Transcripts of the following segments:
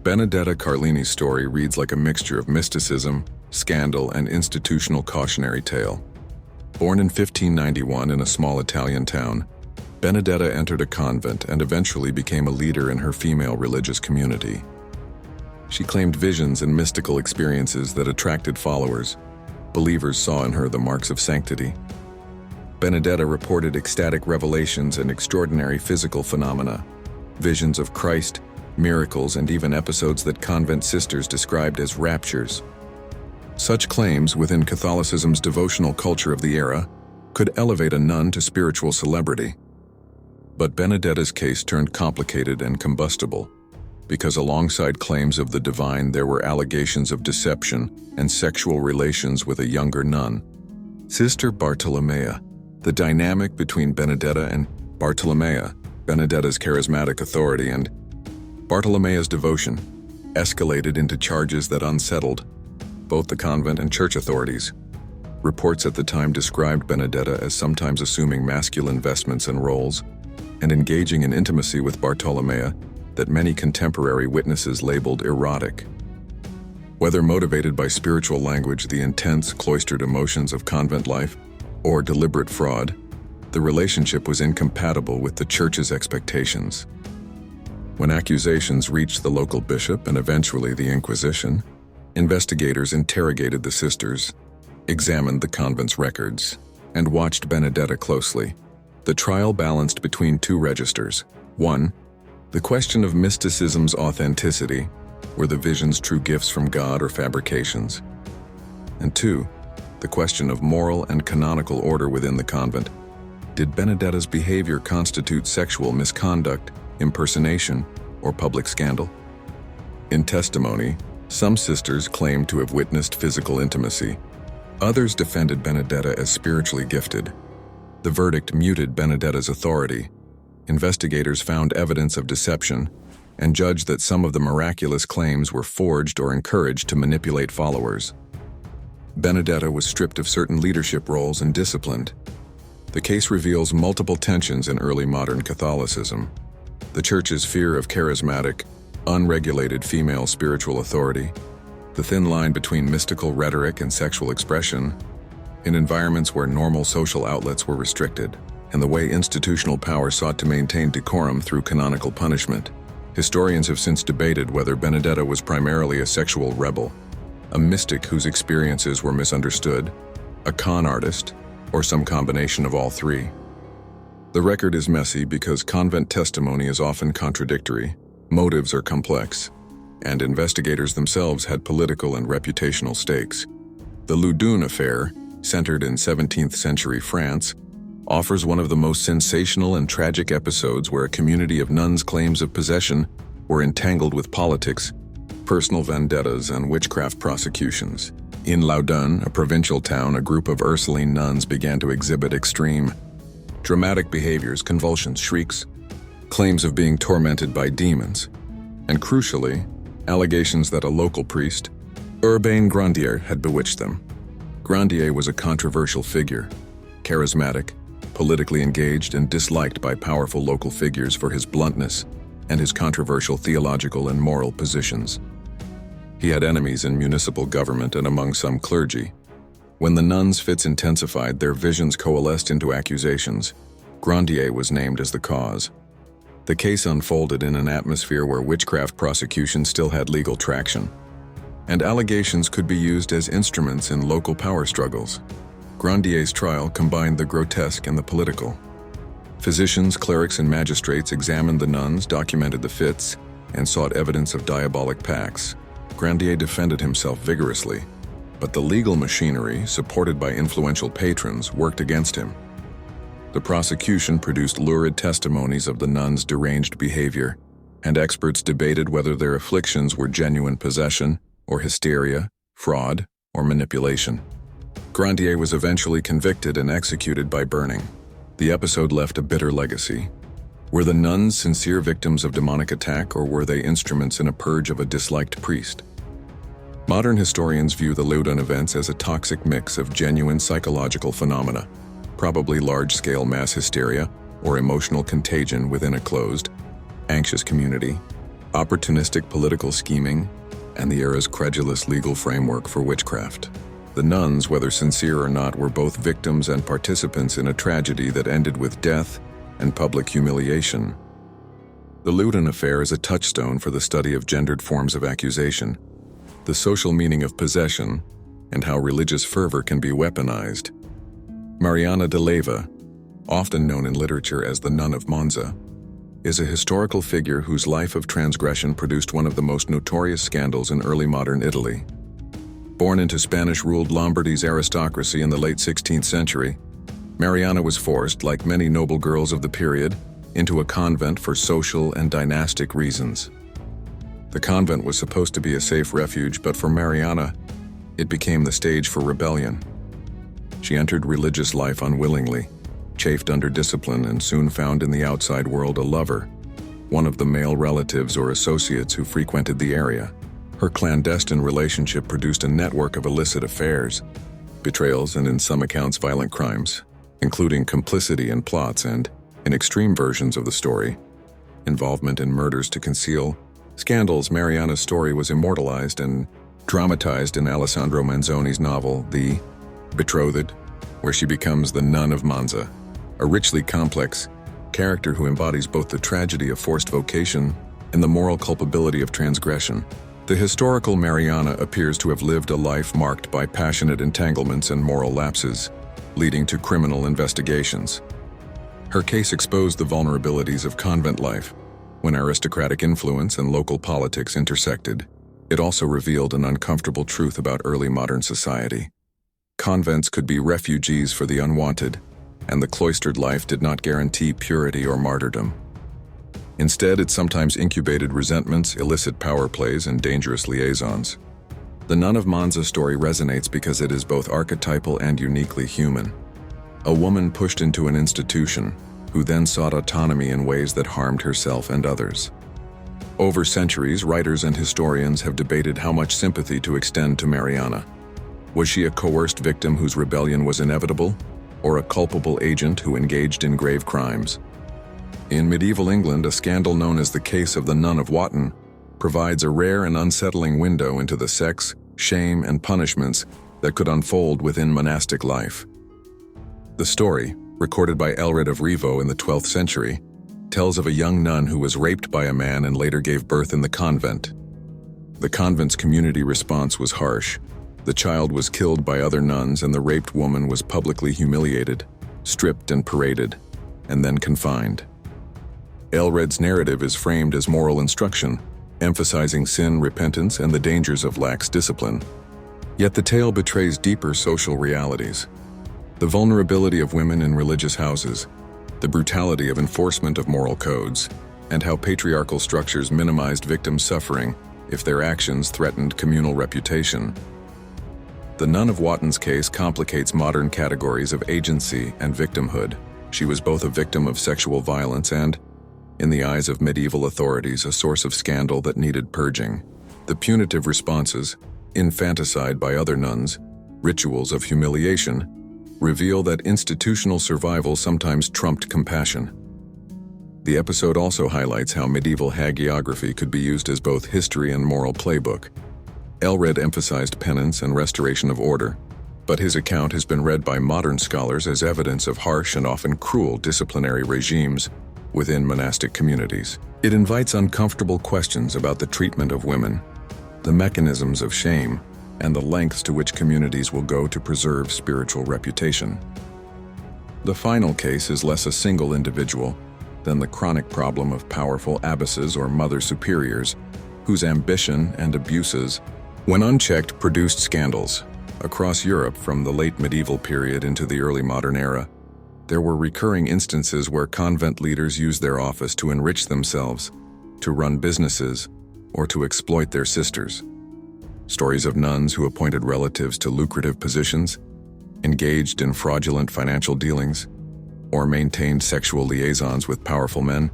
Benedetta Carlini's story reads like a mixture of mysticism, scandal, and institutional cautionary tale. Born in 1591 in a small Italian town, Benedetta entered a convent and eventually became a leader in her female religious community. She claimed visions and mystical experiences that attracted followers. Believers saw in her the marks of sanctity. Benedetta reported ecstatic revelations and extraordinary physical phenomena, visions of Christ, miracles, and even episodes that convent sisters described as raptures. Such claims, within Catholicism's devotional culture of the era, could elevate a nun to spiritual celebrity. But Benedetta's case turned complicated and combustible, because alongside claims of the divine there were allegations of deception and sexual relations with a younger nun. Sister Bartolomea. The dynamic between Benedetta and Bartolomea, Benedetta's charismatic authority and Bartolomea's devotion, escalated into charges that unsettled both the convent and church authorities. Reports at the time described Benedetta as sometimes assuming masculine vestments and roles and engaging in intimacy with Bartolomea that many contemporary witnesses labeled erotic. Whether motivated by spiritual language, the intense, cloistered emotions of convent life, or deliberate fraud, the relationship was incompatible with the church's expectations. When accusations reached the local bishop and eventually the Inquisition, investigators interrogated the sisters, examined the convent's records, and watched Benedetta closely. The trial balanced between two registers. One, the question of mysticism's authenticity, were the visions true gifts from God or fabrications? And two, the question of moral and canonical order within the convent. Did Benedetta's behavior constitute sexual misconduct, impersonation, or public scandal? In testimony, some sisters claimed to have witnessed physical intimacy. Others defended Benedetta as spiritually gifted. The verdict muted Benedetta's authority. Investigators found evidence of deception and judged that some of the miraculous claims were forged or encouraged to manipulate followers. Benedetta was stripped of certain leadership roles and disciplined. The case reveals multiple tensions in early modern Catholicism. The Church's fear of charismatic, unregulated female spiritual authority, the thin line between mystical rhetoric and sexual expression, in environments where normal social outlets were restricted, and the way institutional power sought to maintain decorum through canonical punishment. Historians have since debated whether Benedetta was primarily a sexual rebel, a mystic whose experiences were misunderstood, a con artist, or some combination of all three. The record is messy because convent testimony is often contradictory, motives are complex, and investigators themselves had political and reputational stakes. The Loudun affair, centered in 17th century France, offers one of the most sensational and tragic episodes where a community of nuns' claims of possession were entangled with politics, personal vendettas, and witchcraft prosecutions. In Loudun, a provincial town, a group of Ursuline nuns began to exhibit extreme, dramatic behaviors, convulsions, shrieks, claims of being tormented by demons, and crucially, allegations that a local priest, Urbain Grandier, had bewitched them. Grandier was a controversial figure, charismatic, politically engaged, and disliked by powerful local figures for his bluntness and his controversial theological and moral positions. He had enemies in municipal government and among some clergy. When the nuns' fits intensified, their visions coalesced into accusations. Grandier was named as the cause. The case unfolded in an atmosphere where witchcraft prosecution still had legal traction, and allegations could be used as instruments in local power struggles. Grandier's trial combined the grotesque and the political. Physicians, clerics, and magistrates examined the nuns, documented the fits, and sought evidence of diabolic pacts. Grandier defended himself vigorously, but the legal machinery, supported by influential patrons, worked against him. The prosecution produced lurid testimonies of the nuns' deranged behavior, and experts debated whether their afflictions were genuine possession, or hysteria, fraud, or manipulation. Grandier was eventually convicted and executed by burning. The episode left a bitter legacy. Were the nuns sincere victims of demonic attack, or were they instruments in a purge of a disliked priest? Modern historians view the Loudun events as a toxic mix of genuine psychological phenomena, probably large-scale mass hysteria or emotional contagion within a closed, anxious community. opportunistic political scheming, and the era's credulous legal framework for witchcraft. The nuns, whether sincere or not, were both victims and participants in a tragedy that ended with death and public humiliation. The Loudun affair is a touchstone for the study of gendered forms of accusation, the social meaning of possession, and how religious fervor can be weaponized. Marianna de Leyva, often known in literature as the Nun of Monza, is a historical figure whose life of transgression produced one of the most notorious scandals in early modern Italy. Born into Spanish-ruled Lombardy's aristocracy in the late 16th century, Marianna was forced, like many noble girls of the period, into a convent for social and dynastic reasons. The convent was supposed to be a safe refuge, but for Marianna, it became the stage for rebellion. She entered religious life unwillingly, chafed under discipline, and soon found in the outside world a lover, one of the male relatives or associates who frequented the area. Her clandestine relationship produced a network of illicit affairs, betrayals, and in some accounts violent crimes, including complicity in plots and, in extreme versions of the story, involvement in murders to conceal scandals. Marianna's story was immortalized and dramatized in Alessandro Manzoni's novel, The Betrothed, where she becomes the Nun of Monza, a richly complex character who embodies both the tragedy of forced vocation and the moral culpability of transgression. The historical Marianna appears to have lived a life marked by passionate entanglements and moral lapses, leading to criminal investigations. Her case exposed the vulnerabilities of convent life when aristocratic influence and local politics intersected. It also revealed an uncomfortable truth about early modern society. Convents could be refuges for the unwanted, and the cloistered life did not guarantee purity or martyrdom. Instead, it sometimes incubated resentments, illicit power plays, and dangerous liaisons. The Nun of Monza story resonates because it is both archetypal and uniquely human. A woman pushed into an institution, who then sought autonomy in ways that harmed herself and others. Over centuries, writers and historians have debated how much sympathy to extend to Marianna. Was she a coerced victim whose rebellion was inevitable, or a culpable agent who engaged in grave crimes? In medieval England, a scandal known as the case of the Nun of Watton provides a rare and unsettling window into the sex, shame, and punishments that could unfold within monastic life. The story, recorded by Elred of Rivo in the 12th century, tells of a young nun who was raped by a man and later gave birth in the convent. The convent's community response was harsh. The child was killed by other nuns, and the raped woman was publicly humiliated, stripped and paraded, and then confined. Elred's narrative is framed as moral instruction, emphasizing sin, repentance, and the dangers of lax discipline. Yet the tale betrays deeper social realities. The vulnerability of women in religious houses, the brutality of enforcement of moral codes, and how patriarchal structures minimized victims' suffering if their actions threatened communal reputation. The Nun of Watton's case complicates modern categories of agency and victimhood. She was both a victim of sexual violence and, in the eyes of medieval authorities, a source of scandal that needed purging. The punitive responses, infanticide by other nuns, rituals of humiliation, reveal that institutional survival sometimes trumped compassion. The episode also highlights how medieval hagiography could be used as both history and moral playbook. Elred emphasized penance and restoration of order, but his account has been read by modern scholars as evidence of harsh and often cruel disciplinary regimes within monastic communities. It invites uncomfortable questions about the treatment of women, the mechanisms of shame, and the lengths to which communities will go to preserve spiritual reputation. The final case is less a single individual than the chronic problem of powerful abbesses or mother superiors, whose ambition and abuses, when unchecked, produced scandals. Across Europe from the late medieval period into the early modern era, there were recurring instances where convent leaders used their office to enrich themselves, to run businesses, or to exploit their sisters. Stories of nuns who appointed relatives to lucrative positions, engaged in fraudulent financial dealings, or maintained sexual liaisons with powerful men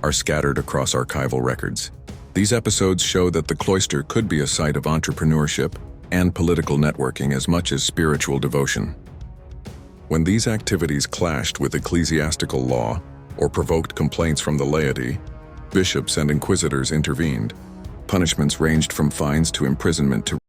are scattered across archival records. These episodes show that the cloister could be a site of entrepreneurship and political networking as much as spiritual devotion. When these activities clashed with ecclesiastical law or provoked complaints from the laity, Bishops and inquisitors intervened. Punishments ranged from fines to imprisonment to